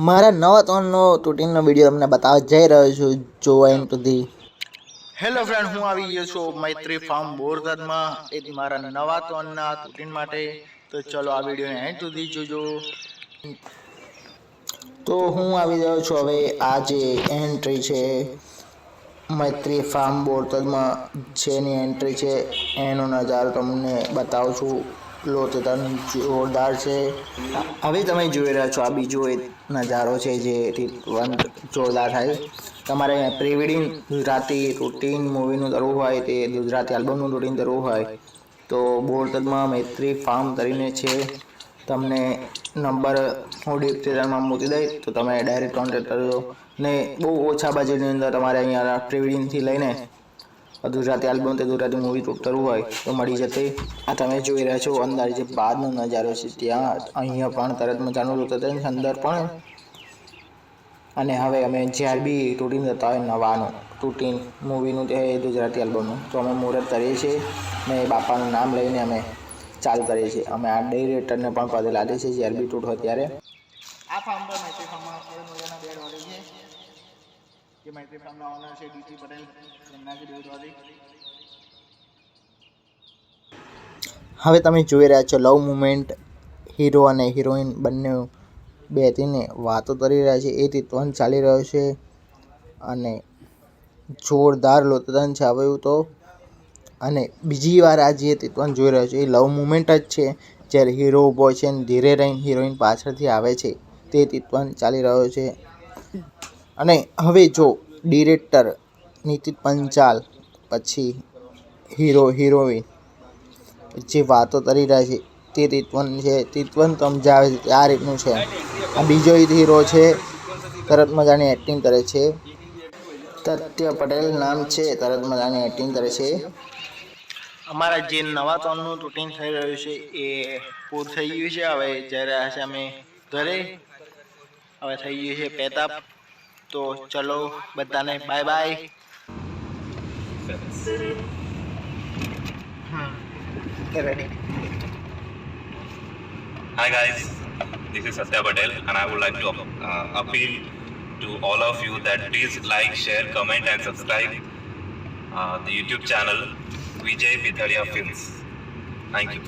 મારા નવા ત્રણનો તૂટીનો વિડીયો તમને બતાવવા જઈ રહ્યો છું. જો એન્ડ સુધી. હેલો ફ્રેન્ડ, હું આવી ગયો છું મૈત્રી ફાર્મ બોરસદમાં એક મારા નવા ત્રણના તૂટીન માટે. તો ચલો આ વિડીયોને એન્ડ સુધી જોજો. તો હું આવી રહ્યો છું હવે. આ જે એન્ટ્રી છે મૈત્રી ફાર્મ બોરસદમાં જેની એન્ટ્રી છે એનો નજારો તમને બતાવું છું. લોતન જોરદાર છે. હવે તમે જોઈ રહ્યા છો આ બીજો એક નજારો છે જે જોરદાર થાય. તમારે પ્રી વેડિંગ ગુજરાતી રૂટીન મૂવીનું કરવું હોય તે ગુજરાતી આલ્બમનું રૂટીન કરવું હોય તો બોરસદમાં મૈત્રી ફાર્મ કરીને છે. તમને નંબર હું ડિસ્ક્રિપ્શનમાં મૂકી દઈશ તો તમે ડાયરેક્ટ કોન્ટેક્ટ કરજો. ને બહુ ઓછા બજેટની અંદર તમારે અહીંયા પ્રી વેડિંગથી લઈને ગુજરાતી આલ્બમ તે ગુજરાતી મૂવી શૂટ કરવું હોય તો મળી જશે. આ તમે જોઈ રહ્યા છો અંદર જે બહારનો નજારો છે ત્યાં અહીંયા પણ તરત મજાનું લોકેશન છે અંદર પણ. અને હવે અમે જ્યારે બી રૂટીન જતા હોય નવાનું રૂટીન મૂવીનું તે ગુજરાતી આલ્બમનું તો અમે મુહૂર્ત કરીએ છીએ ને બાપાનું નામ લઈને અમે ચાલુ કરીએ છીએ. અમે આ ડાયરેક્ટરને પણ પગે લાગે છે જ્યારે બી તૂટ હોય ત્યારે. આ ફાર્મ પર મૈત્રી ફાર્મમાં મજાના બેડ વાળી છે જે મૈત્રી ફાર્મના ઓનર છે ડીટી પટેલ એમના જે બેડ વાળી. હવે તમે જોઈ રહ્યા છો લવ મુમેન્ટ. હીરો અને હિરોઈન બંને બેસીને વાતો કરી રહ્યા છે. એ તીત્વન ચાલી રહ્યો છે અને જોરદાર લોતન છે હવે તો. અને બીજી વાર આ જે તીત્વન જોઈ રહ્યો છે એ લવ મુમેન્ટ જ છે. જ્યારે હીરો ઊભો છે ને ધીરે રહીને હિરોઈન પાછળથી આવે છે તે તીત્વન ચાલી રહ્યો છે. અને હવે જો ડિરેક્ટર નીતિન પંચાલ પછી હીરો હિરોઈન જે વાતો કરી રહ્યા છે તે તીત્વન છે. તીત્વન સમજાવે છે આ રીતનું છે. આ બીજો હીરો છે તરત મજાની એક્ટિંગ કરે છે. સત્ય પટેલ નામ છે. તરત મજાની એક્ટિંગ કરે છે. અમારા જે નવા ત્રણનું રૂટીન થઈ રહ્યું છે એ પૂરું થઈ ગયું છે. હવે જઈ રહ્યા છે અમે ઘરે. હવે થઈ ગયું છે પેકઅપ. તો ચલો બધાને bye bye. Hi guys, this is Satya Patel and I would like to appeal to all of you that please like, share, comment and subscribe the YouTube channel Vijay Pitharia Films. Thank you.